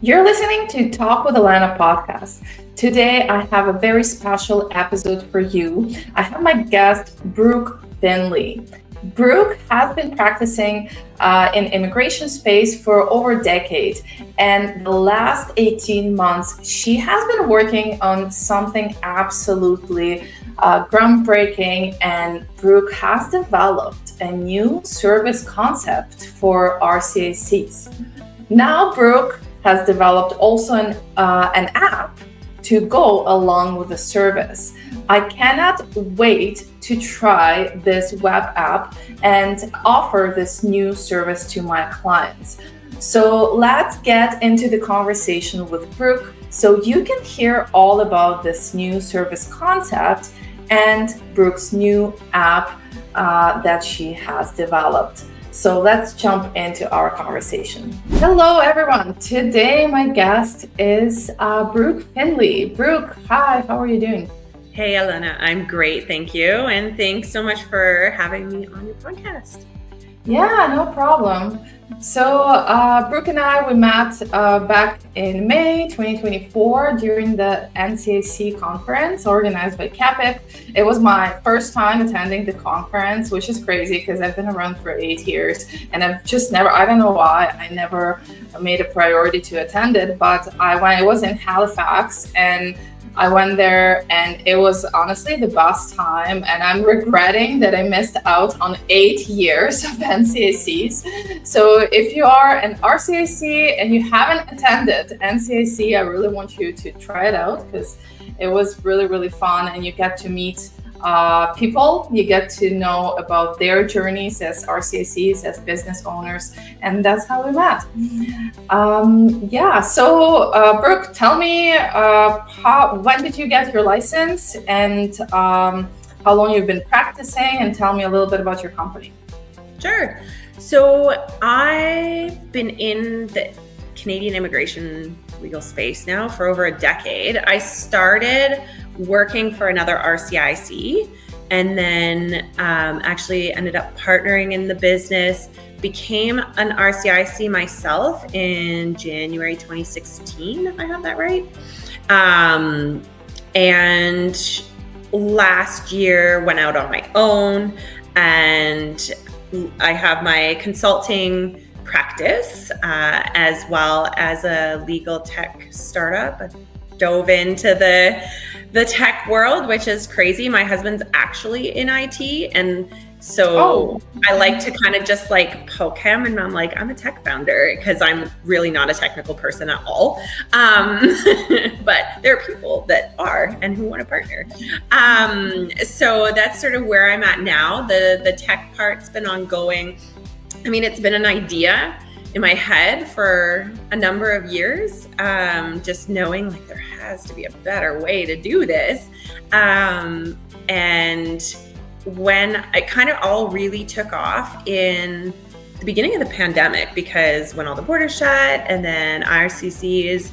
You're listening to Talk with Olena podcast. Today, I have a very special episode for you. I have my guest, Brooke Finlay. Brooke has been practicing in immigration space for over a decade, and the last 18 months, she has been working on something absolutely groundbreaking, and Brooke has developed a new service concept for RCICs. Now, Brooke has developed also an app to go along with the service. I cannot wait to try this web app and offer this new service to my clients. So let's get into the conversation with Brooke so you can hear all about this new service concept and Brooke's new app that she has developed. So let's jump into our conversation. Hello, everyone. Today, my guest is Brooke Finlay. Brooke, hi, how are you doing? Hey, Olena, I'm great. Thank you. And thanks so much for having me on your podcast. Yeah, no problem. So Brooke and I, we met back in May 2024 during the RCIC conference organized by CAPIC. It was my first time attending the conference, which is crazy because I've been around for 8 years and I've just never, I don't know why, I never made a priority to attend it, but it was in Halifax and I went there and it was honestly the best time, and I'm regretting that I missed out on 8 years of RCICs. So if you are an RCIC and you haven't attended RCIC, I really want you to try it out because it was really, really fun, and you get to meet people, you get to know about their journeys as RCICs, as business owners, and that's how we met. So Brooke, tell me when did you get your license, and how long you've been practicing, and tell me a little bit about your company. Sure. So I've been in the Canadian immigration legal space now for over a decade. I started working for another RCIC and then actually ended up partnering in the business, became an RCIC myself in January 2016, if I have that right. And last year went out on my own, and I have my consulting practice as well as a legal tech startup. I dove into the tech world, which is crazy. My husband's actually in IT, and so I like to kind of just like poke him, and I'm like, I'm a tech founder because I'm really not a technical person at all. But there are people that are and who want to partner. So that's sort of where I'm at now. The tech part's been ongoing. I mean, it's been an idea in my head for a number of years, just knowing like there has to be a better way to do this. And when it kind of all really took off in the beginning of the pandemic, because when all the borders shut and then IRCC is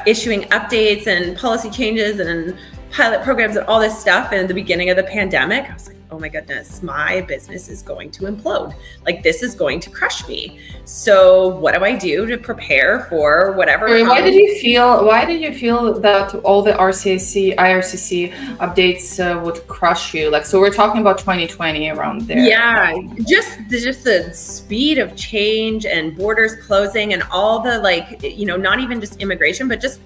issuing updates and policy changes and pilot programs and all this stuff in the beginning of the pandemic, I was like, oh my goodness, my business is going to implode. Like, this is going to crush me. So what do I do to prepare for whatever? Why did you feel that all the IRCC updates would crush you? Like, so we're talking about 2020 around there. Yeah, just the speed of change and borders closing and all the not even just immigration, but just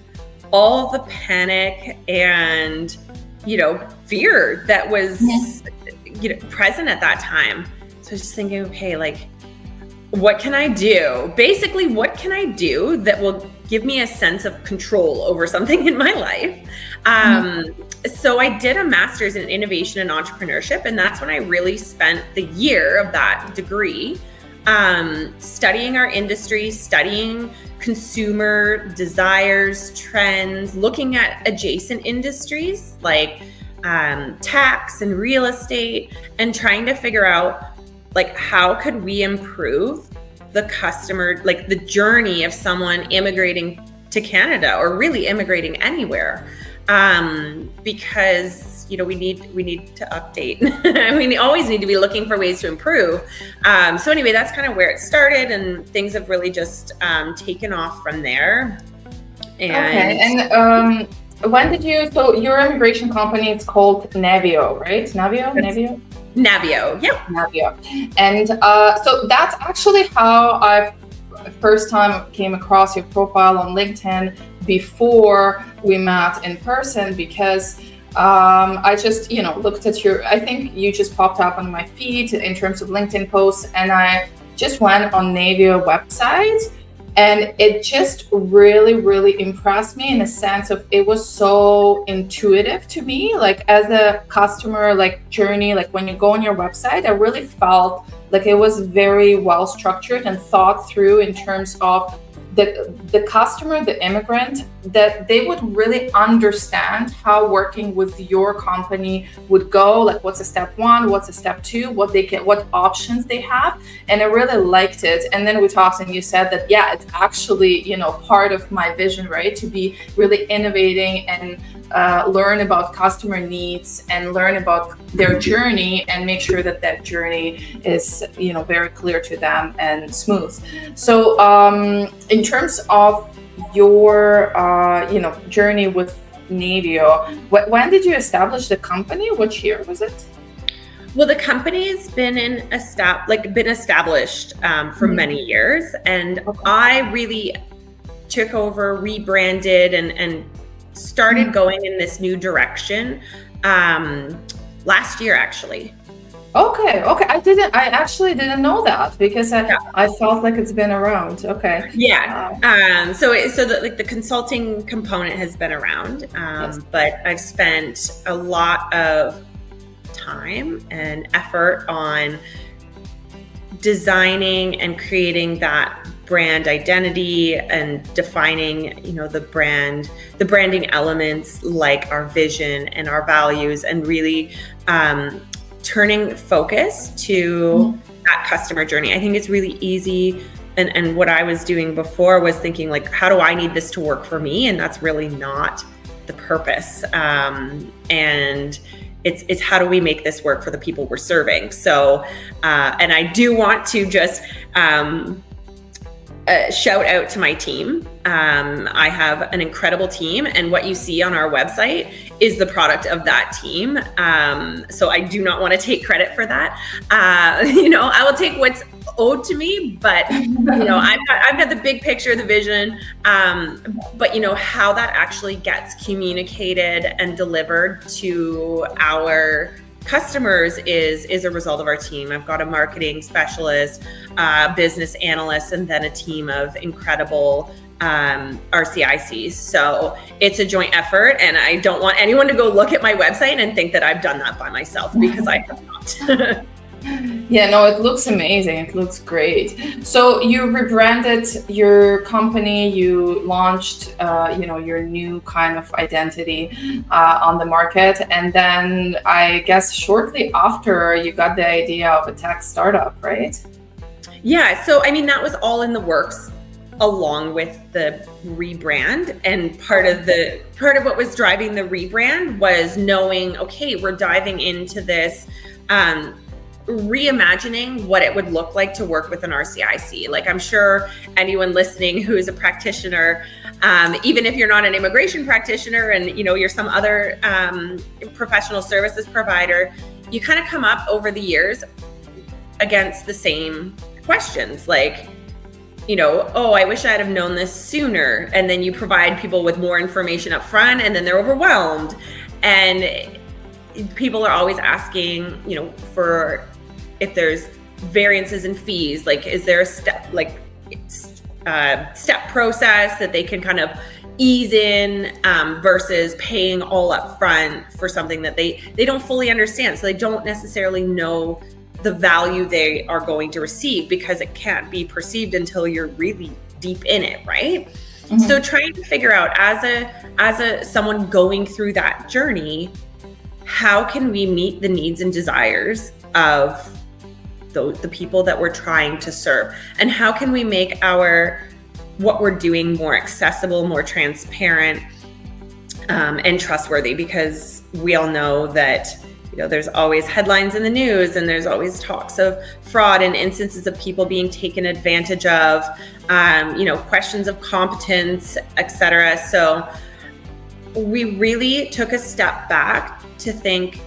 all the panic and fear that was present at that time. So I was just thinking, okay, like, what can I do? Basically, what can I do that will give me a sense of control over something in my life? So I did a master's in innovation and entrepreneurship, and that's when I really spent the year of that degree studying our industry, studying consumer desires, trends, looking at adjacent industries like tax and real estate, and trying to figure out like how could we improve the customer, like the journey of someone immigrating to Canada or really immigrating anywhere. Because just, we need to update. We always need to be looking for ways to improve. So anyway, that's kind of where it started, and things have really just taken off from there. When did you, so your immigration company, it's called Navio, right? Navio? Yep. Navio. And so that's actually how I first time came across your profile on LinkedIn before we met in person, because I just, looked at I think you just popped up on my feed in terms of LinkedIn posts, and I just went on Navio website. And it just really, really impressed me in the sense of it was so intuitive to me, like as a customer, like journey, like when you go on your website, I really felt like it was very well structured and thought through in terms of the customer, the immigrant, that they would really understand how working with your company would go, like what's a step one, what's a step two, what options they have. And I really liked it. And then we talked and you said that, yeah, it's actually, part of my vision, right? To be really innovating and learn about customer needs and learn about their journey and make sure that that journey is, very clear to them and smooth. So in terms of your, journey with Navio, when did you establish the company? Which year was it? Well, the company's been established for many years, and I really took over, rebranded, and started going in this new direction last year, actually. Okay. I actually didn't know that, because I felt like it's been around. Okay. Yeah. So the consulting component has been around, yes. But I've spent a lot of time and effort on designing and creating that brand identity and defining, the branding elements like our vision and our values, and really turning focus to that customer journey. I think it's really easy. And what I was doing before was thinking, like, how do I need this to work for me? And that's really not the purpose. And it's how do we make this work for the people we're serving? So, and I do want to just shout out to my team. I have an incredible team, and what you see on our website is the product of that team. So I do not want to take credit for that. I will take what's owed to me, but I've got the big picture, the vision. But how that actually gets communicated and delivered to our customers is a result of our team. I've got a marketing specialist, business analyst, and then a team of incredible RCICs. So it's a joint effort, and I don't want anyone to go look at my website and think that I've done that by myself, because I have not. Yeah, no, it looks amazing. It looks great. So you rebranded your company, you launched, your new kind of identity on the market. And then I guess shortly after, you got the idea of a tech startup, right? Yeah. So, that was all in the works along with the rebrand. And part of what was driving the rebrand was knowing, okay, we're diving into this, reimagining what it would look like to work with an RCIC. Like, I'm sure anyone listening who is a practitioner, even if you're not an immigration practitioner and you're some other professional services provider, you kind of come up over the years against the same questions, like, oh, I wish I'd have known this sooner. And then you provide people with more information up front, and then they're overwhelmed. And people are always asking, for if there's variances in fees, like, is there a step process that they can kind of ease in versus paying all up front for something that they don't fully understand. So they don't necessarily know the value they are going to receive, because it can't be perceived until you're really deep in it, right? Mm-hmm. So trying to figure out as someone going through that journey, how can we meet the needs and desires of the people that we're trying to serve? And how can we make what we're doing more accessible, more transparent, and trustworthy? Because, we all know that, there's always headlines in the news, and there's always talks of fraud and instances of people being taken advantage of, questions of competence, etc. So we really took a step back to think,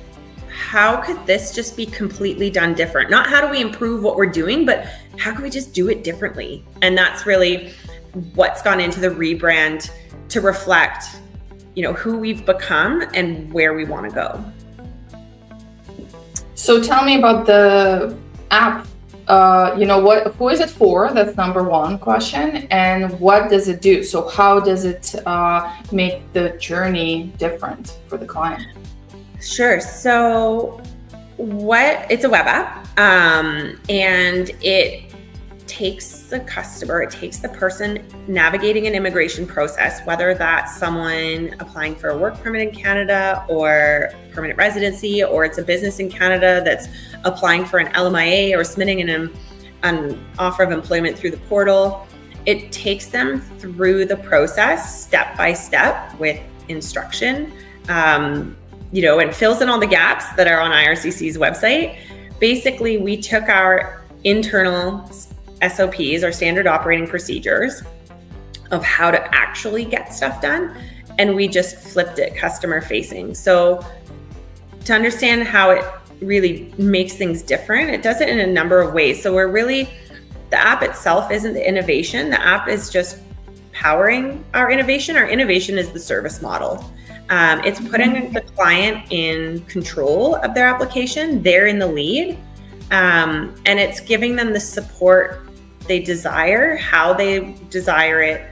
how could this just be completely done different? Not how do we improve what we're doing, but how can we just do it differently? And that's really what's gone into the rebrand to reflect, who we've become and where we want to go. So tell me about the app. Who is it for? That's number one question. And what does it do? So how does it make the journey different for the client? Sure. So it's a web app, and it takes the customer, it takes the person navigating an immigration process, whether that's someone applying for a work permit in Canada or permanent residency, or it's a business in Canada that's applying for an LMIA or submitting an offer of employment through the portal. It takes them through the process step by step with instruction, and fills in all the gaps that are on IRCC's website. Basically, we took our internal SOPs, our standard operating procedures of how to actually get stuff done, and we just flipped it customer facing. So to understand how it really makes things different, it does it in a number of ways. So the app itself isn't the innovation. The app is just powering our innovation. Our innovation is the service model. It's putting the client in control of their application. They're in the lead, and it's giving them the support they desire, how they desire it,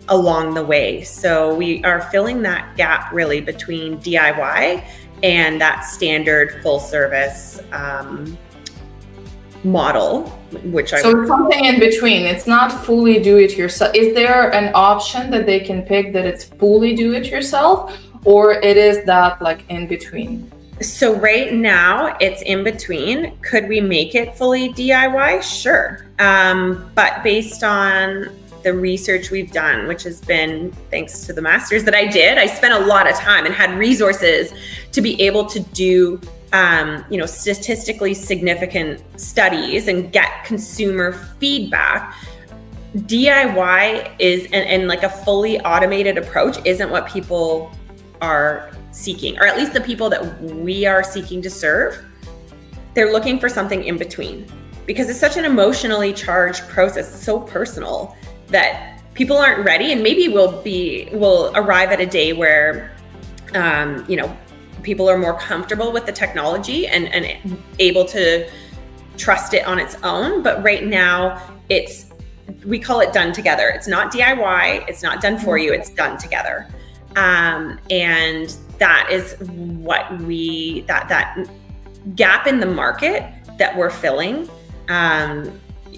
along the way. So we are filling that gap really between DIY and that standard full service model, So it's something in between. It's not fully do it yourself. Is there an option that they can pick that it's fully do it yourself, or it is that like in between? So right now it's in between. Could we make it fully DIY? Sure. But based on the research we've done, which has been thanks to the masters that I did, I spent a lot of time and had resources to be able to do statistically significant studies and get consumer feedback. DIY is, and like a fully automated approach isn't what people are seeking, or at least the people that we are seeking to serve. They're looking for something in between, because it's such an emotionally charged process. It's so personal that people aren't ready, and maybe we'll arrive at a day where people are more comfortable with the technology and able to trust it on its own. But right now we call it done together. It's not DIY, it's not done for you, it's done together. And that is what that gap in the market that we're filling.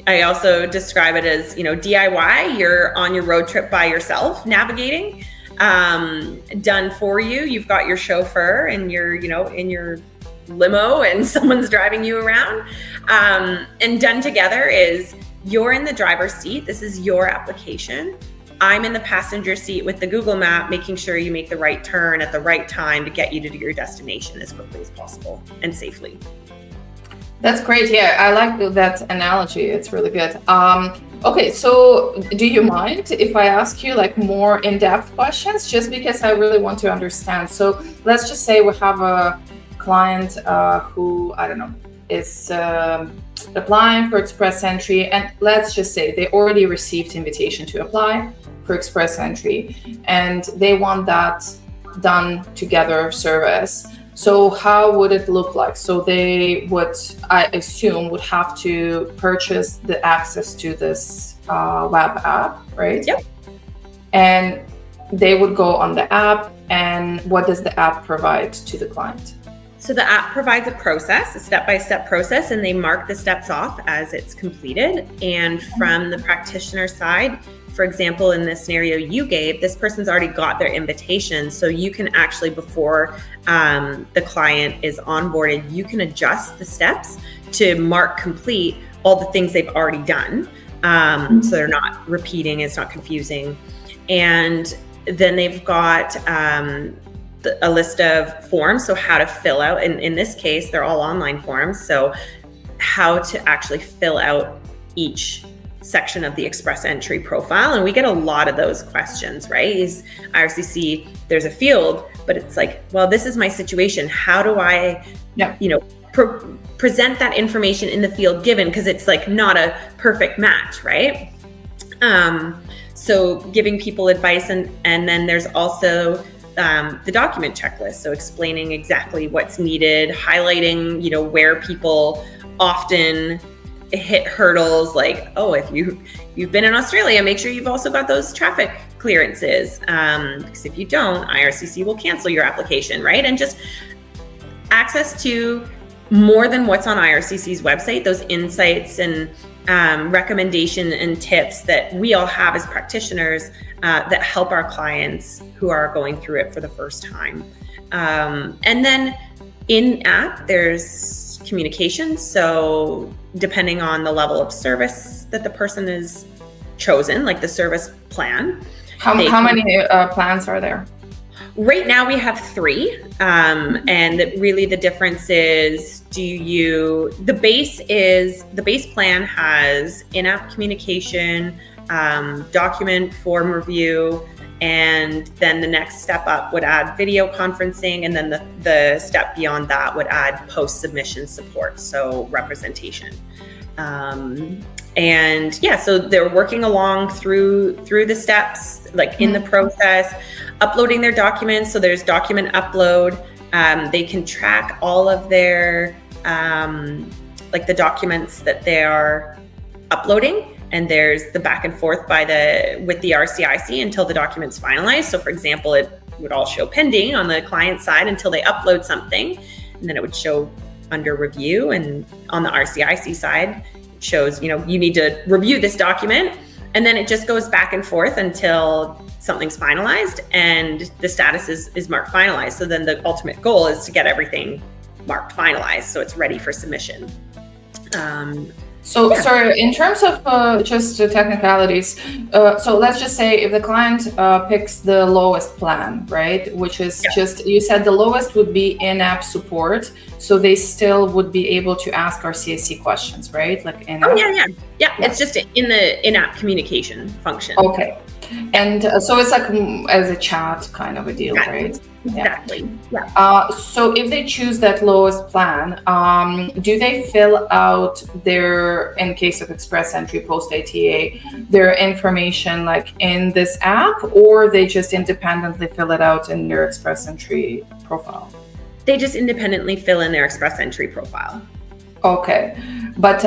I also describe it as, DIY, you're on your road trip by yourself navigating. Done for you, you've got your chauffeur and you're, in your limo and someone's driving you around. And done together is you're in the driver's seat. This is your application. I'm in the passenger seat with the Google map, making sure you make the right turn at the right time to get you to your destination as quickly as possible and safely. That's great. Yeah, I like that analogy. It's really good. Okay, so do you mind if I ask you like more in-depth questions, just because I really want to understand? So let's just say we have a client who, I don't know, is applying for express entry, and let's just say they already received invitation to apply for express entry, and they want that done together service. So how would it look like? So they would, I assume, would have to purchase the access to this web app, right? Yep. And they would go on the app, and what does the app provide to the client? So the app provides a process, a step-by-step process, and they mark the steps off as it's completed. And from the practitioner side, for example, in this scenario you gave, this person's already got their invitation. So you can actually, before the client is onboarded, you can adjust the steps to mark complete all the things they've already done. So they're not repeating, it's not confusing. And then they've got a list of forms. So how to fill out, and in this case, they're all online forms. So how to actually fill out each section of the express entry profile. And we get a lot of those questions, right? Is IRCC, there's a field, but it's like, well, this is my situation. How do I, present that information in the field given? Because it's like not a perfect match, right? So giving people advice, and then there's also the document checklist. So explaining exactly what's needed, highlighting, where people often hit hurdles, like, oh, if you've been in Australia, make sure you've also got those traffic clearances. Because if you don't, IRCC will cancel your application, right? And just access to more than what's on IRCC's website, those insights and recommendation and tips that we all have as practitioners that help our clients who are going through it for the first time. And then in app, there's communication. So depending on the level of service that the person is chosen, like the service plan. How many plans are there? Right now we have 3, and really the difference is, the base plan has in-app communication, document form review, and then the next step up would add video conferencing, and then the step beyond that would add post-submission support, so representation. And yeah, so they're working along through the steps, like in the process, uploading their documents. So there's document upload. They can track all of their, like the documents that they are uploading. And there's the back and forth with the RCIC until the document's finalized. So for example, it would all show pending on the client side until they upload something. And then it would show under review. And on the RCIC side, shows, you need to review this document, and then it just goes back and forth until something's finalized and the status is marked finalized. So then the ultimate goal is to get everything marked finalized so it's ready for submission. Sorry, in terms of just technicalities, so let's just say if the client picks the lowest plan, right, which is just, you said the lowest would be in-app support, so they still would be able to ask RCIC questions, right? Like in-app? Yeah. It's just in the in-app communication function. Okay. And so it's like as a chat kind of a deal, right? Exactly. Yeah. So if they choose that lowest plan, do they fill out their, in case of express entry post ATA, their information like in this app, or they just independently fill it out in their express entry profile? They just independently fill in their express entry profile. Okay, but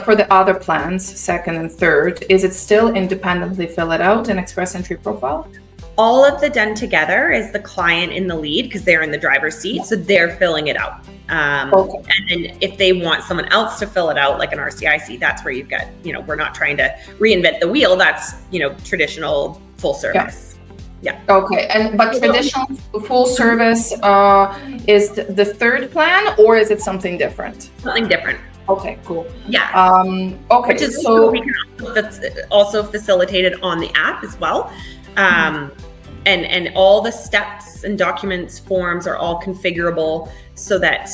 for the other plans, second and third, is it still independently fill it out in express entry profile? All of the done together is the client in the lead because they're in the driver's seat, so they're filling it out. Okay. And then if they want someone else to fill it out, like an RCIC, that's where you've got, we're not trying to reinvent the wheel. That's, traditional full service. Yeah. Okay, but traditional full service is the third plan, or is it something different? Something different. Okay, cool. Yeah. Okay, which is so that's also facilitated on the app as well. And all the steps and documents, forms are all configurable so that,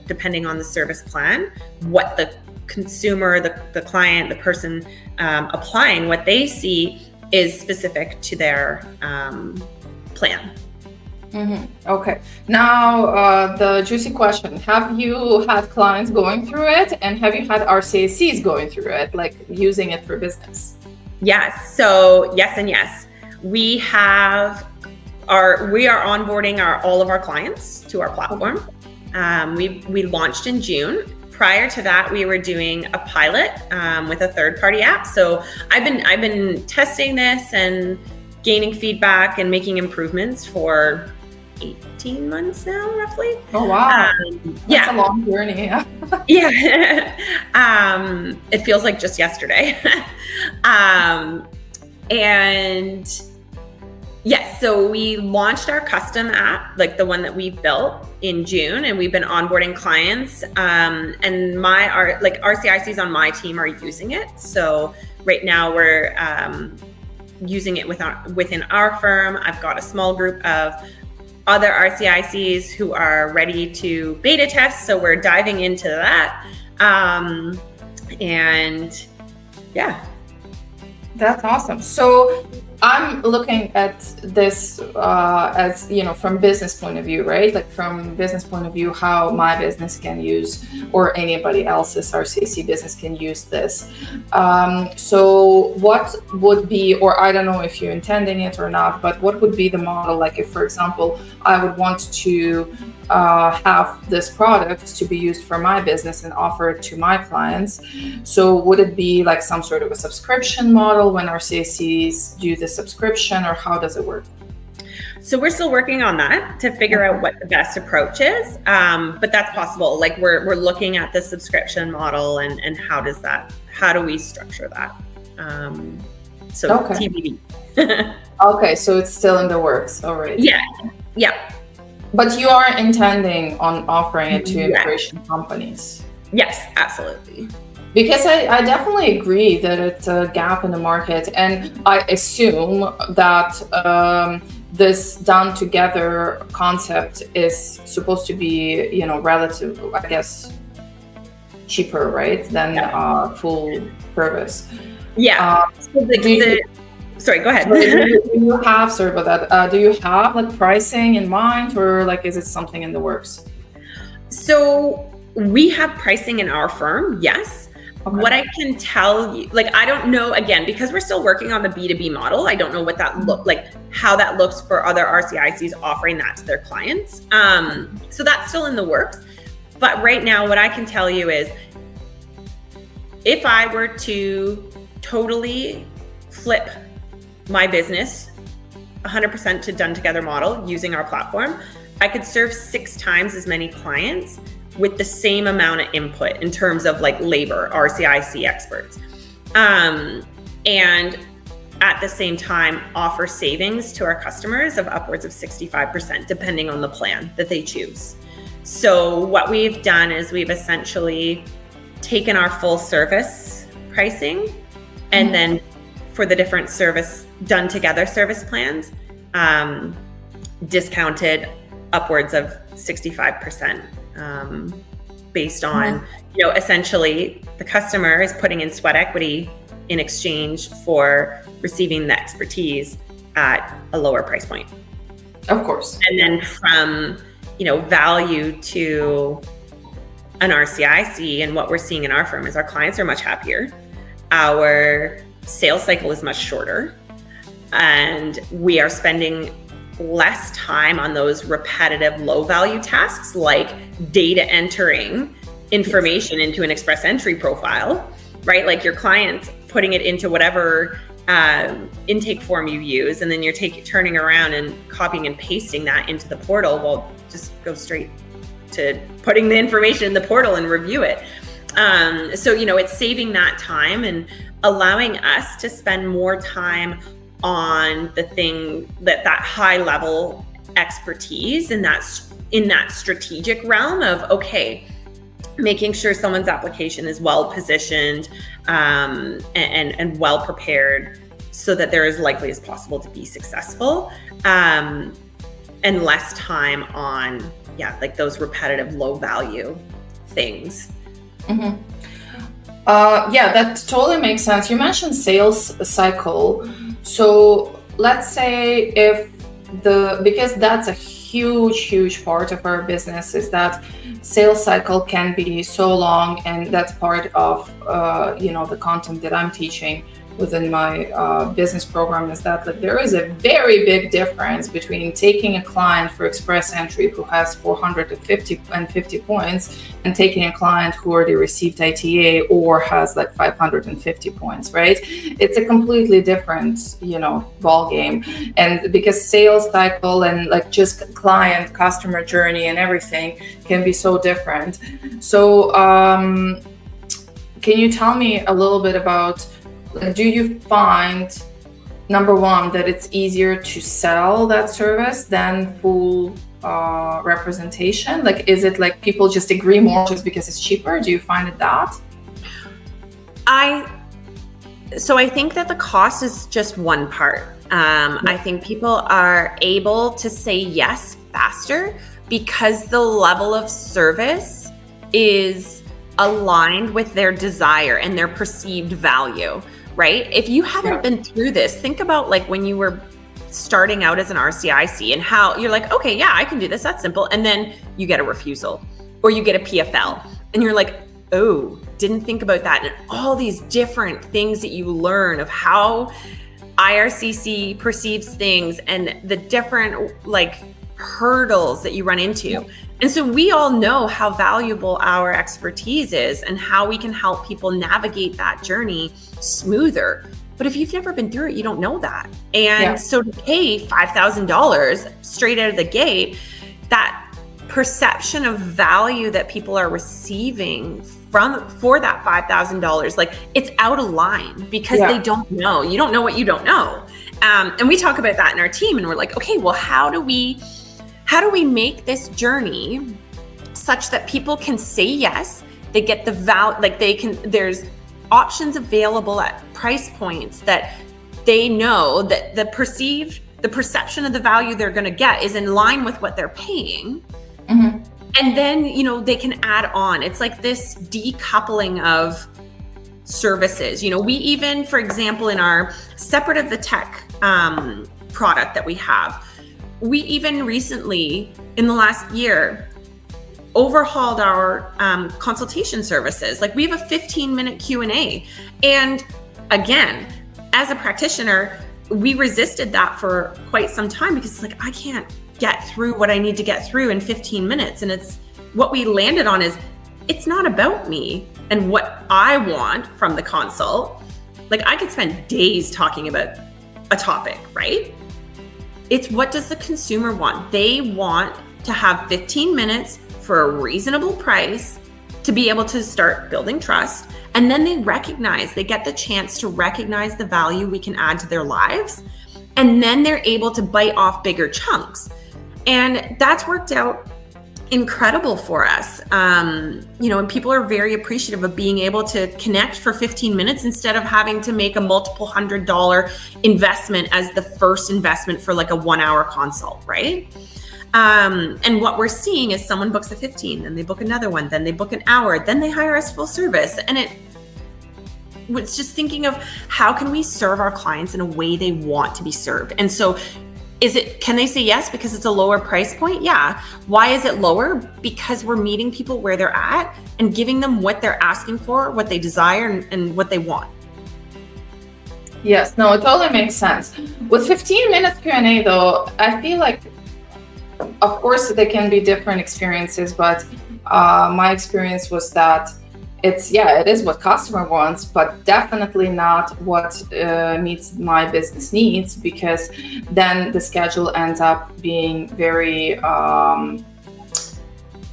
depending on the service plan, what the consumer, the client, the person applying, what they see is specific to their plan. Okay. Now, the juicy question. Have you had clients going through it, and have you had RCICs going through it, like using it for business? Yes. So yes and yes. We are onboarding all of our clients to our platform. We launched in June. Prior to that, we were doing a pilot with a third-party app. So I've been testing this and gaining feedback and making improvements for 18 months now, roughly. Oh wow! That's a long journey. Yeah. It feels like just yesterday. And yes, so we launched our custom app, like the one that we built in June, and we've been onboarding clients. And RCICs on my team are using it. So right now we're using it within our firm. I've got a small group of other RCICs who are ready to beta test. So we're diving into that. And yeah. That's awesome. So I'm looking at this as, from business point of view, right? Like from business point of view, how my business can use, or anybody else's RCIC business can use this. So what would be, or I don't know if you're intending it or not, but what would be the model? Like if, for example, I would want to have this product to be used for my business and offer it to my clients. So would it be like some sort of a subscription model when RCICs do the subscription, or how does it work? So we're still working on that to figure out what the best approach is, but that's possible. Like we're looking at the subscription model and how do we structure that? Okay. TBD. Okay, so it's still in the works already. Yeah. But you are intending on offering it to immigration companies? Yes, absolutely. Because I definitely agree that it's a gap in the market, and I assume that this done together concept is supposed to be, relative, I guess, cheaper, right, than full service. Yeah. Sorry, go ahead. Do you have, sorry about that, do you have like pricing in mind, or like is it something in the works? So we have pricing in our firm, yes. Okay. What I can tell you, like, I don't know, again, because we're still working on the B2B model, I don't know what that how that looks for other RCICs offering that to their clients. So that's still in the works. But right now, what I can tell you is if I were to totally flip my business 100% to done together model using our platform, I could serve 6 times as many clients with the same amount of input in terms of like labor, RCIC experts. And at the same time, offer savings to our customers of upwards of 65%, depending on the plan that they choose. So what we've done is we've essentially taken our full service pricing and then for the different service done together service plans, discounted upwards of 65%, based on, essentially the customer is putting in sweat equity in exchange for receiving the expertise at a lower price point. Of course. And then from, value to an RCIC, and what we're seeing in our firm is our clients are much happier. Our sales cycle is much shorter, and we are spending less time on those repetitive low value tasks like data entering information into an express entry profile, right? Like your client's putting it into whatever intake form you use, and then you're turning around and copying and pasting that into the portal. Well, just go straight to putting the information in the portal and review it. So, it's saving that time and allowing us to spend more time on the thing that high level expertise, and that's in that strategic realm of, okay, making sure someone's application is well positioned and well prepared so that they're as likely as possible to be successful, and less time on those repetitive low value things. That totally makes sense. You mentioned sales cycle. So let's say because that's a huge part of our business, is that sales cycle can be so long, and that's part of the content that I'm teaching within my business program, is that there is a very big difference between taking a client for express entry who has 450 points and taking a client who already received ITA or has 550 points, right? It's a completely different, ball game. And because sales cycle and just client customer journey and everything can be so different. So can you tell me a little bit about, do you find, number one, that it's easier to sell that service than full representation? Is it people just agree more just because it's cheaper? Do you find it that? So I think that the cost is just one part. I think people are able to say yes faster because the level of service is aligned with their desire and their perceived value, right? If you haven't been through this, think about like when you were starting out as an RCIC and how you're like, okay, yeah, I can do this. That's simple. And then you get a refusal or you get a PFL and you're like, oh, didn't think about that. And all these different things that you learn of how IRCC perceives things and the different like hurdles that you run into. And so we all know how valuable our expertise is and how we can help people navigate that journey smoother. But if you've never been through it, you don't know that. And so to pay $5,000 straight out of the gate, that perception of value that people are receiving for that $5,000, like it's out of line because they don't know. You don't know what you don't know. And we talk about that in our team and we're like, okay, well, how do we make this journey such that people can say yes, they get the value, like there's options available at price points that they know that the perception of the value they're going to get is in line with what they're paying. Mm-hmm. And then, they can add on. It's like this decoupling of services. We even, for example, in our separate of the tech product that we have, we even recently, in the last year, overhauled our consultation services. Like we have a 15-minute Q&A. And again, as a practitioner, we resisted that for quite some time because it's like, I can't get through what I need to get through in 15 minutes. And it's what we landed on is it's not about me and what I want from the consult. Like I could spend days talking about a topic, right? It's what does the consumer want? They want to have 15 minutes for a reasonable price to be able to start building trust. And then they get the chance to recognize the value we can add to their lives. And then they're able to bite off bigger chunks. And that's worked out incredible for us. And people are very appreciative of being able to connect for 15 minutes instead of having to make a multiple $100 investment as the first investment for like a 1-hour consult, right? And what we're seeing is someone books a 15, then they book another one, then they book an hour, then they hire us full service. And it's just thinking of how can we serve our clients in a way they want to be served. And so can they say yes because it's a lower price point? Yeah. Why is it lower? Because we're meeting people where they're at and giving them what they're asking for, what they desire and what they want. Yes, no, it totally makes sense. With 15 minutes Q&A though, I feel like, of course, there can be different experiences, but my experience was that it is what customer wants, but definitely not what meets my business needs, because then the schedule ends up being very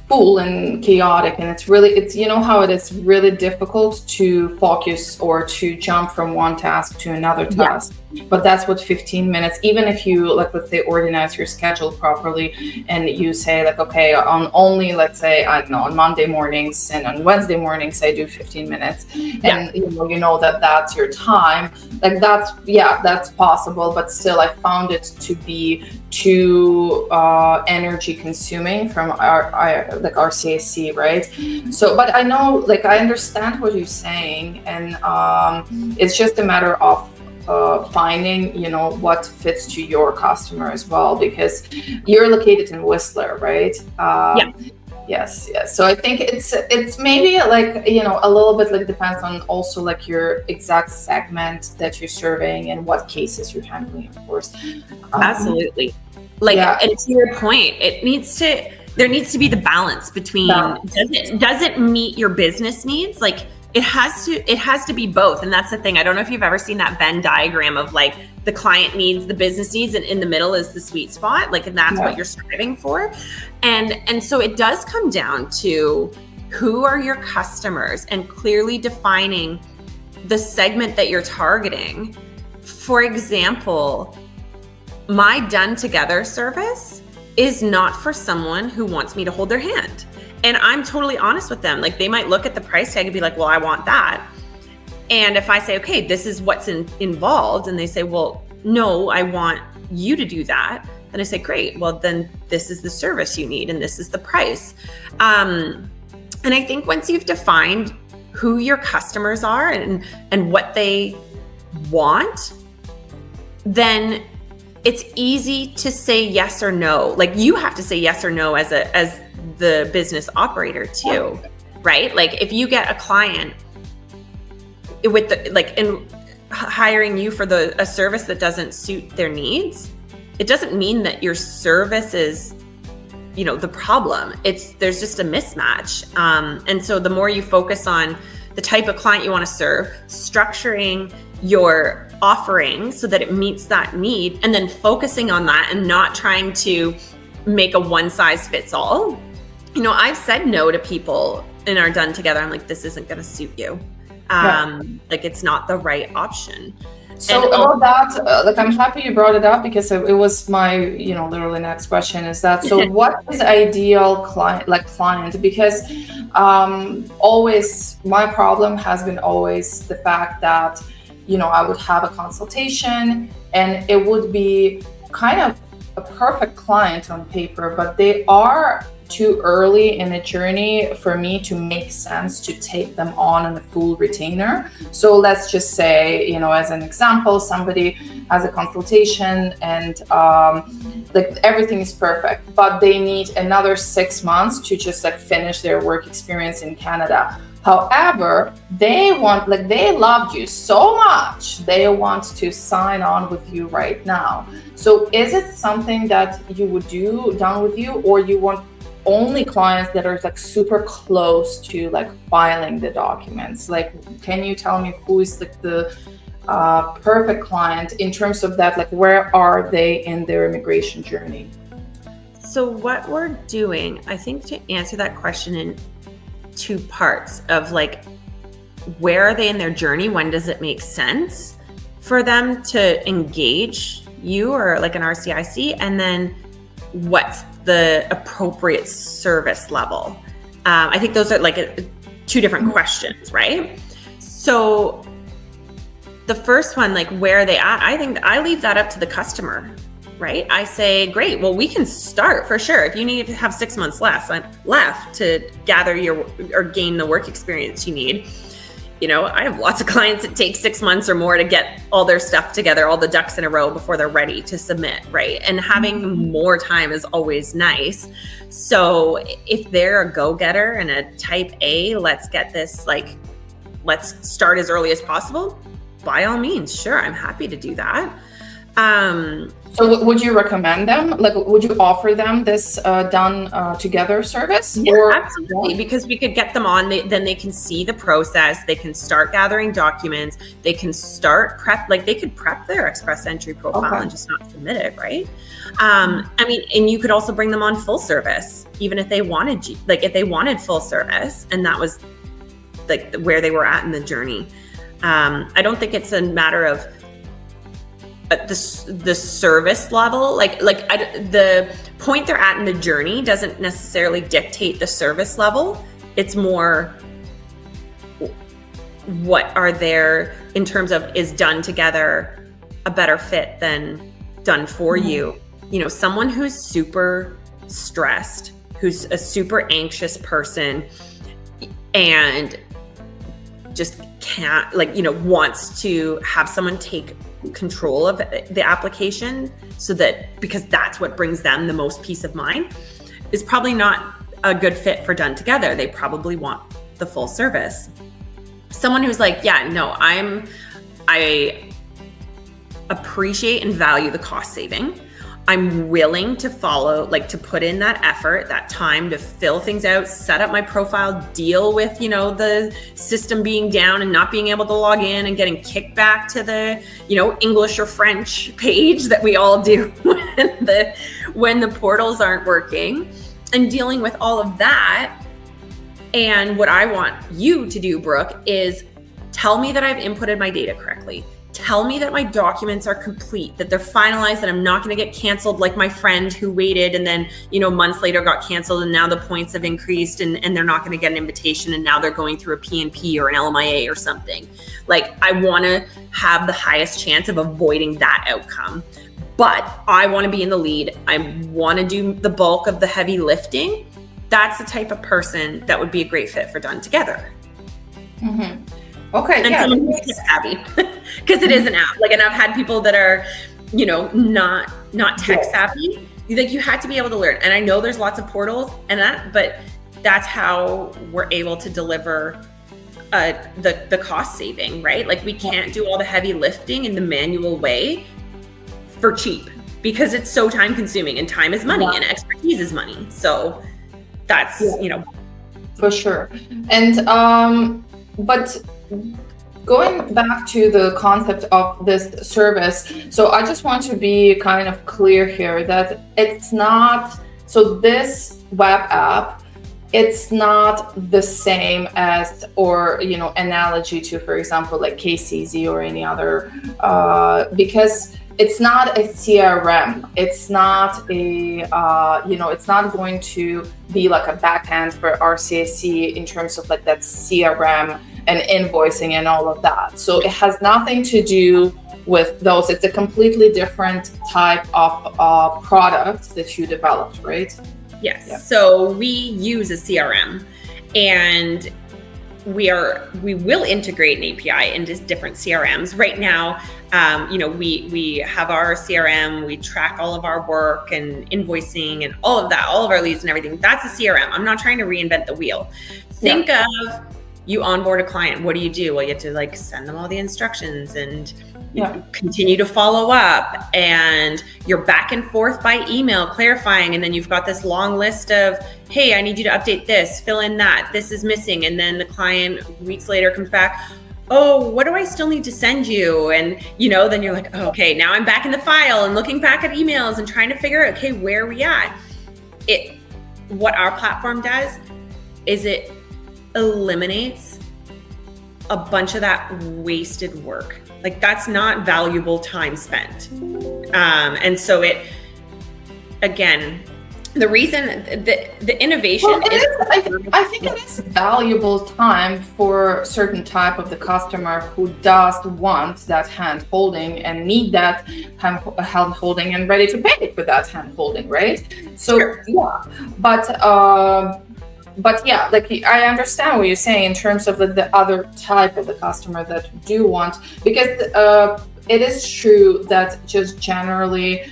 full and chaotic, and it's how it is really difficult to focus or to jump from one task to another task. But that's what 15 minutes, even if you let's say organize your schedule properly and you say okay, on only on Monday mornings and on Wednesday mornings I do 15 minutes and that's your time, that's possible. But still I found it to be too energy consuming from our RCIC, right? So but I know I understand what you're saying, and it's just a matter of finding what fits to your customer as well, because you're located in Whistler, right? Yes. So I think it's maybe a little bit depends on also your exact segment that you're serving and what cases you're handling, of course. Absolutely. And to your point, there needs to be the balance between does it meet your business needs? It has to be both. And that's the thing. I don't know if you've ever seen that Venn diagram of the client needs, the business needs, and in the middle is the sweet spot. And that's what you're striving for. And so it does come down to who are your customers and clearly defining the segment that you're targeting. For example, my Done Together service is not for someone who wants me to hold their hand. And I'm totally honest with them. They might look at the price tag and be like, well, I want that. And if I say, okay, this is what's involved, and they say, well, no, I want you to do that, then I say, great, well, then this is the service you need and this is the price. And I think once you've defined who your customers are and what they want, then it's easy to say yes or no. Like, you have to say yes or no as the business operator too, right? Like, if you get a client with in hiring you for a service that doesn't suit their needs, it doesn't mean that your service is, the problem. There's just a mismatch. And so the more you focus on the type of client you want to serve, structuring your offering so that it meets that need, and then focusing on that and not trying to make a one size fits all. I've said no to people in our Done Together. I'm like, this isn't going to suit you. Like, it's not the right option. So about that, I'm happy you brought it up, because it was my, literally next question is that, so what is ideal client? Because always my problem has been always the fact that, I would have a consultation and it would be kind of a perfect client on paper, but they are too early in the journey for me to make sense to take them on a full retainer. So let's just say, as an example, somebody has a consultation and everything is perfect, but they need another 6 months to just finish their work experience in Canada. However, they loved you so much, they want to sign on with you right now. So is it something that you would do done with you, or you want only clients that are super close to filing the documents? Can you tell me who is the perfect client in terms of that? Where are they in their immigration journey? So what we're doing, I think, to answer that question in two parts of where are they in their journey? When does it make sense for them to engage you or an RCIC? And then what's the appropriate service level? I think those are two different questions, right? So the first one, where are they at? I think I leave that up to the customer, right? I say, great, well, we can start for sure. If you need to have 6 months left to gather or gain the work experience you need. I have lots of clients that take 6 months or more to get all their stuff together, all the ducks in a row before they're ready to submit, right? And having more time is always nice. So if they're a go-getter and a type A, let's get this, let's start as early as possible, by all means, sure, I'm happy to do that. So would you recommend them? Would you offer them this Done Together service? Yeah, absolutely. Because we could get them on, then they can see the process. They can start gathering documents. They can start prep, they could prep their Express Entry profile and just not submit it, right? And you could also bring them on full service, even if they wanted, if they wanted full service, and that was where they were at in the journey. I don't think it's a matter of the service level, the point they're at in the journey doesn't necessarily dictate the service level. It's more what are there in terms of, is Done Together a better fit than Done For You? Someone who's super stressed, who's a super anxious person and just can't, wants to have someone take control of the application because that's what brings them the most peace of mind, is probably not a good fit for Done Together. They probably want the full service. Someone who's I appreciate and value the cost saving. I'm willing to follow, to put in that effort, that time to fill things out, set up my profile, deal with, the system being down and not being able to log in and getting kicked back to the, English or French page that we all do when the portals aren't working, and dealing with all of that. And what I want you to do, Brooke, is tell me that I've inputted my data correctly. tell me that my documents are complete, that they're finalized, that I'm not going to get canceled like my friend who waited and then, months later got canceled and now the points have increased and they're not going to get an invitation and now they're going through a PNP or an LMIA or something. Like, I want to have the highest chance of avoiding that outcome. But I want to be in the lead. I want to do the bulk of the heavy lifting. That's the type of person that would be a great fit for Done Together. Mm-hmm. Okay, and yeah, savvy, because it is an app. Like, and I've had people that are, not tech savvy. Like, you had to be able to learn. And I know there's lots of portals but that's how we're able to deliver the cost saving, right? Like, we can't do all the heavy lifting in the manual way for cheap because it's so time consuming, and time is money and expertise is money. So that's, for sure. And, but going back to the concept of this service, so I just want to be kind of clear here that it's not, so this web app, it's not the same as, or, analogy to, for example, like KCZ or any other, because it's not a CRM. It's not a, it's not going to be like a backend for RCIC in terms of like that CRM and invoicing and all of that. So it has nothing to do with those. It's a completely different type of product that you developed, right? Yes. Yeah. So we use a CRM, and we will integrate an API into different CRMs. Right now, we have our CRM, we track all of our work and invoicing and all of that, all of our leads and everything. That's a CRM. I'm not trying to reinvent the wheel. Think of, you onboard a client. What do? Well, you have to send them all the instructions and continue to follow up, and you're back and forth by email clarifying, and then you've got this long list of, hey, I need you to update this, fill in that, this is missing, and then the client weeks later comes back, oh, what do I still need to send you? And then you're like, oh, okay, now I'm back in the file and looking back at emails and trying to figure out, okay, where are we at? What our platform does is it eliminates a bunch of that wasted work. Like, that's not valuable time spent. And so the reason the innovation I think it is valuable time for certain type of the customer who does want that hand holding and need that hand holding and ready to pay for that hand holding, right? So sure. But yeah, like, I understand what you're saying in terms of the other type of the customer that do want, because it is true that just generally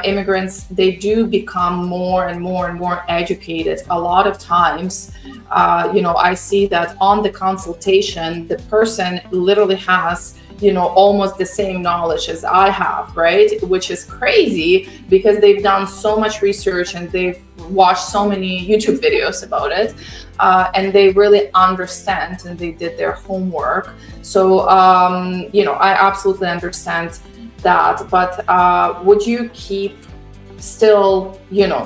immigrants, they do become more and more and more educated. A lot of times, I see that on the consultation, the person literally has almost the same knowledge as I have, right? Which is crazy because they've done so much research and they've watched so many YouTube videos about it, and they really understand and they did their homework. So, I absolutely understand that. But would you keep still,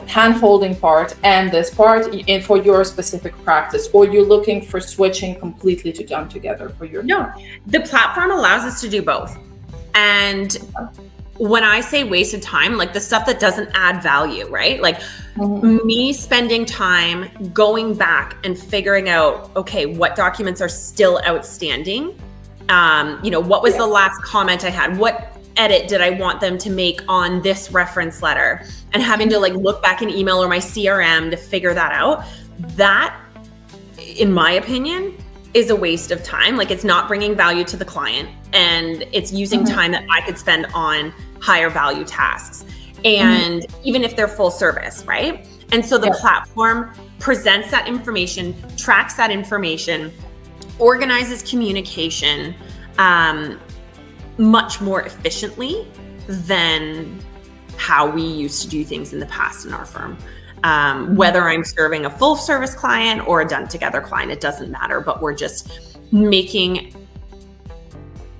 hand-holding part and this part for your specific practice, or you're looking for switching completely to Done Together for your? No, the platform allows us to do both. And when I say wasted time, like the stuff that doesn't add value, right? Like me spending time going back and figuring out, okay, what documents are still outstanding? What was the last comment I had? What edit did I want them to make on this reference letter, and having to look back in email or my CRM to figure that out? That, in my opinion, is a waste of time. Like, it's not bringing value to the client, and it's using time that I could spend on higher value tasks. And even if they're full service, right? And so the platform presents that information, tracks that information, organizes communication, much more efficiently than how we used to do things in the past in our firm. Whether I'm serving a full service client or a Done Together client, it doesn't matter, but we're just making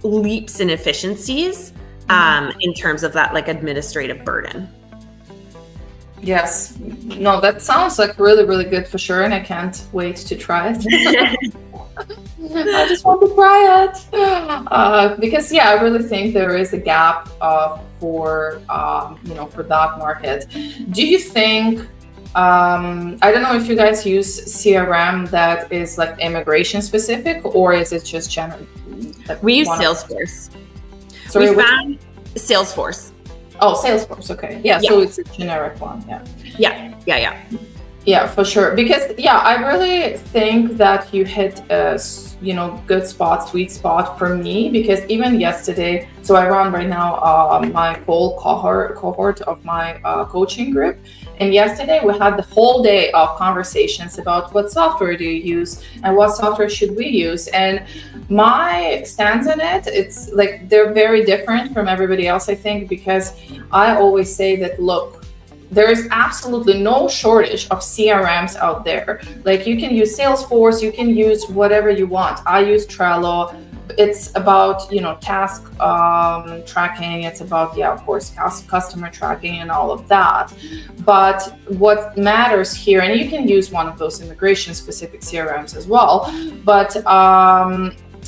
leaps in efficiencies in terms of that administrative burden. Yes. No, that sounds like really, really good for sure. And I can't wait to try it. I just want to try it. Because yeah, I really think there is a gap for for that market. Do you think? I don't know if you guys use CRM that is like immigration specific, or is it just general? We use Salesforce. Sorry, we found Salesforce. Oh, Salesforce. Okay. Yeah. So it's a generic one. Yeah. Yeah, for sure. Because I really think that you hit a good spot, sweet spot for me. Because even yesterday, so I run right now my whole cohort of my coaching group, and yesterday we had the whole day of conversations about what software do you use and what software should we use. And my stance on it, it's like they're very different from everybody else, I think, because I always say that, look, there is absolutely no shortage of CRMs out there. Like, you can use Salesforce, you can use whatever you want. I use Trello. It's about, task tracking. It's about, of course, customer tracking and all of that. But what matters here, and you can use one of those immigration specific CRMs as well, but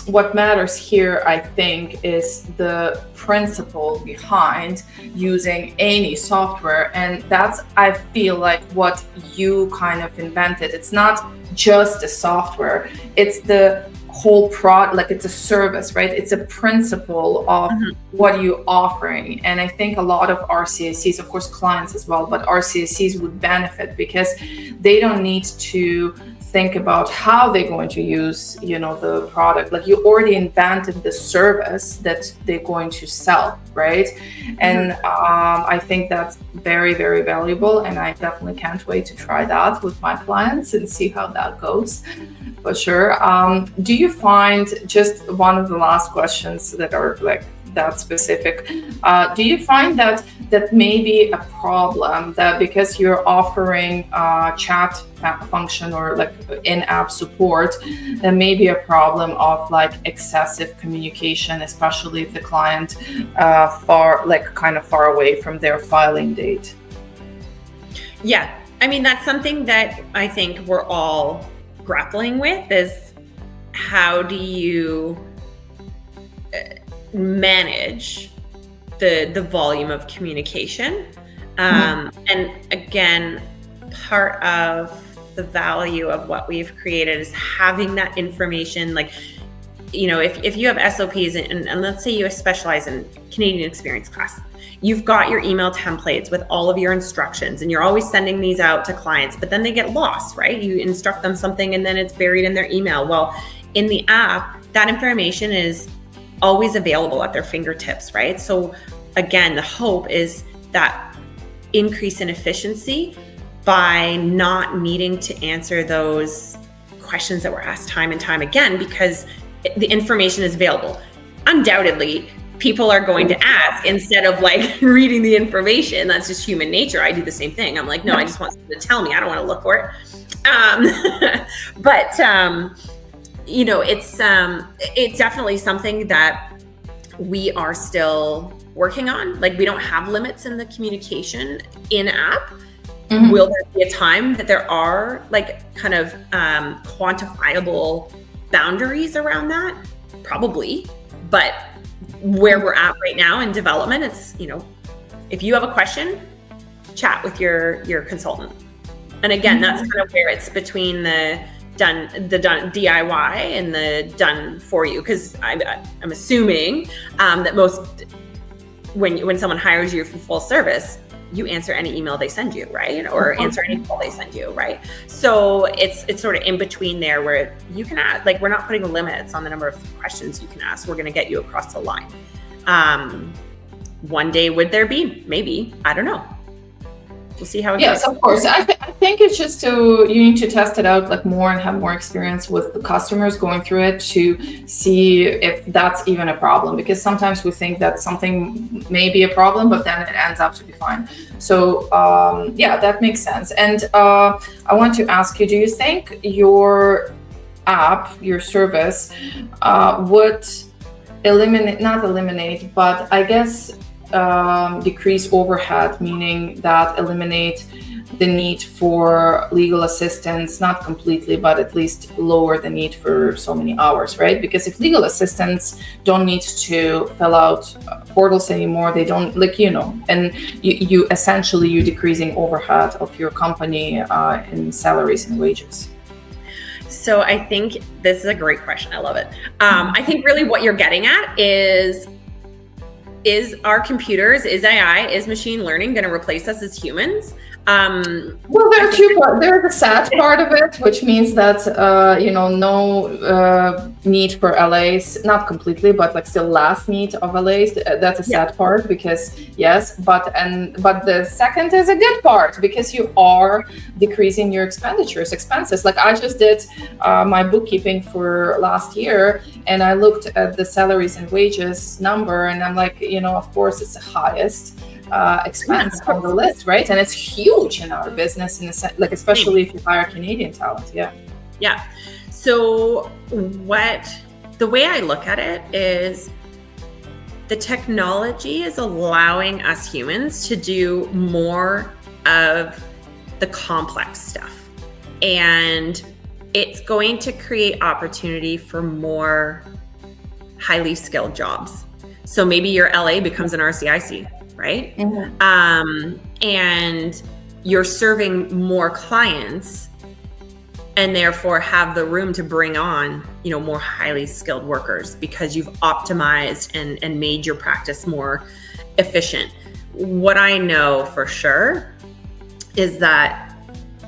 what matters here, I think, is the principle behind using any software. And that's, I feel like, what you kind of invented. It's not just the software, it's the whole product, like it's a service, right? It's a principle of what you're offering. And I think a lot of RCICs, of course, clients as well, but RCICs would benefit because they don't need to think about how they're going to use, the product. Like, you already invented the service that they're going to sell, right? And I think that's very, very valuable. And I definitely can't wait to try that with my clients and see how that goes, for sure. Do you find, just one of the last questions that are like that specific, do you find that may be a problem, that because you're offering chat function or like in-app support, there may be a problem of like excessive communication, especially if the client kind of far away from their filing date? Yeah, I mean, that's something that I think we're all grappling with, is how do you manage the volume of communication. And again, part of the value of what we've created is having that information. Like, if you have SOPs and let's say you specialize in Canadian experience class, you've got your email templates with all of your instructions and you're always sending these out to clients, but then they get lost, right? You instruct them something and then it's buried in their email. Well, in the app, that information is always available at their fingertips, right? So again, the hope is that increase in efficiency by not needing to answer those questions that were asked time and time again, because the information is available. Undoubtedly, people are going to ask instead of like reading the information. That's just human nature. I do the same thing. I'm like, no, I just want someone to tell me. I don't want to look for it. It's definitely something that we are still working on. Like, we don't have limits in the communication in app. Will there be a time that there are like kind of quantifiable boundaries around that? Probably. But where we're at right now in development, it's, if you have a question, chat with your consultant. And again, that's kind of where it's between the done DIY and the done for you, because I'm assuming that most, when someone hires you for full service, you answer any email they send you, right? Or answer any call they send you, right? So it's sort of in between there, where you can ask, like, we're not putting limits on the number of questions you can ask. We're going to get you across the line. One day, would there be? Maybe. I don't know. We'll see how it goes. Yes, of course. I think it's just you need to test it out like more and have more experience with the customers going through it to see if that's even a problem, because sometimes we think that something may be a problem, but then it ends up to be fine. So that makes sense. And I want to ask you, do you think your app, your service would not eliminate, but I guess decrease overhead, meaning that eliminate the need for legal assistance, not completely, but at least lower the need for so many hours, right? Because if legal assistants don't need to fill out portals anymore, they don't, like, and you essentially, you're decreasing overhead of your company in salaries and wages. So I think this is a great question. I love it. I think really what you're getting at is our computers, is AI, is machine learning going to replace us as humans? Well, there are two parts. There's the sad part of it, which means that no need for LAs, not completely, but like still less need of LAs. That's a sad part, because yes, but the second is a good part, because you are decreasing your expenses. Like I just did my bookkeeping for last year, and I looked at the salaries and wages number, and I'm like, of course it's the highest expense on the list, right? And it's huge in our business, in a sense, like especially if you hire Canadian talent. Yeah. So the way I look at it is, the technology is allowing us humans to do more of the complex stuff, and it's going to create opportunity for more highly skilled jobs. So maybe your LA becomes an RCIC, right? Mm-hmm. And you're serving more clients, and therefore have the room to bring on, more highly skilled workers, because you've optimized and made your practice more efficient. What I know for sure is that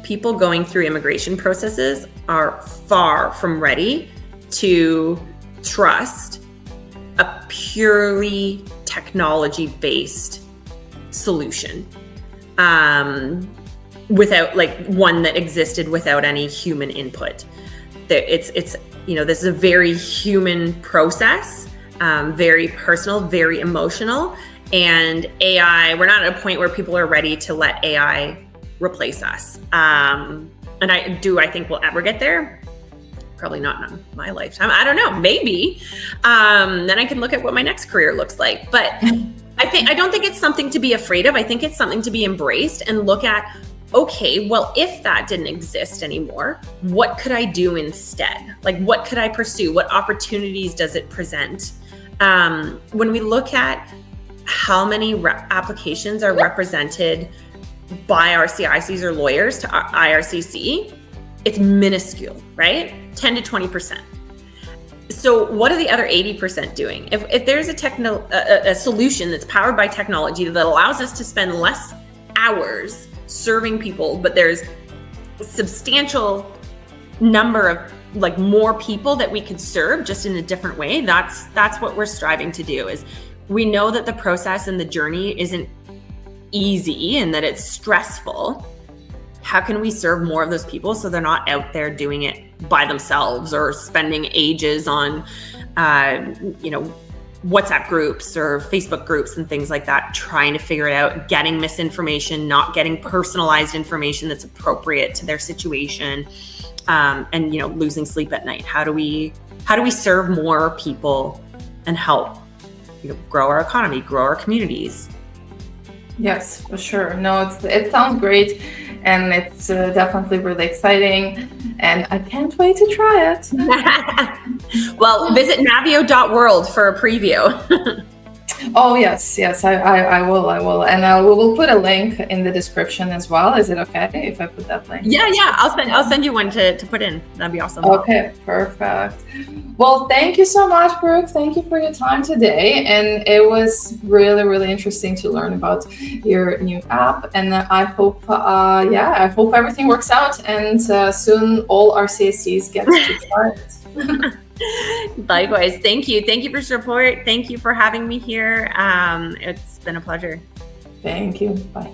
people going through immigration processes are far from ready to trust a purely technology-based solution, without, like, one that existed without any human input. It's this is a very human process, very personal, very emotional, and AI, we're not at a point where people are ready to let AI replace us. And I think we'll ever get there. Probably not in my lifetime. I don't know, maybe. Then I can look at what my next career looks like. But I don't think it's something to be afraid of. I think it's something to be embraced and look at, okay, well, if that didn't exist anymore, what could I do instead? Like, what could I pursue? What opportunities does it present? When we look at how many applications are represented by RCICs or lawyers to IRCC, it's minuscule, right? 10 to 20%. So what are the other 80% doing? If there's a solution that's powered by technology that allows us to spend less hours serving people, but there's a substantial number of, like, more people that we could serve just in a different way, that's what we're striving to do. Is we know that the process and the journey isn't easy and that it's stressful. How can we serve more of those people so they're not out there doing it by themselves or spending ages on, WhatsApp groups or Facebook groups and things like that, trying to figure it out, getting misinformation, not getting personalized information that's appropriate to their situation, and losing sleep at night. How do we serve more people and help grow our economy, grow our communities? Yes, for sure. No, it sounds great, and it's definitely really exciting, and I can't wait to try it. Well, visit navio.world for a preview. Oh, yes, I will. And we will put a link in the description as well. Is it okay if I put that link? Yeah, I'll send you one to put in. That'd be awesome. Okay, perfect. Well, thank you so much, Brooke. Thank you for your time today. And it was really, really interesting to learn about your new app. And I hope, everything works out, and soon all RCICs get to try it. Likewise. Thank you for your support. Thank you for having me here. It's been a pleasure. Thank you. Bye.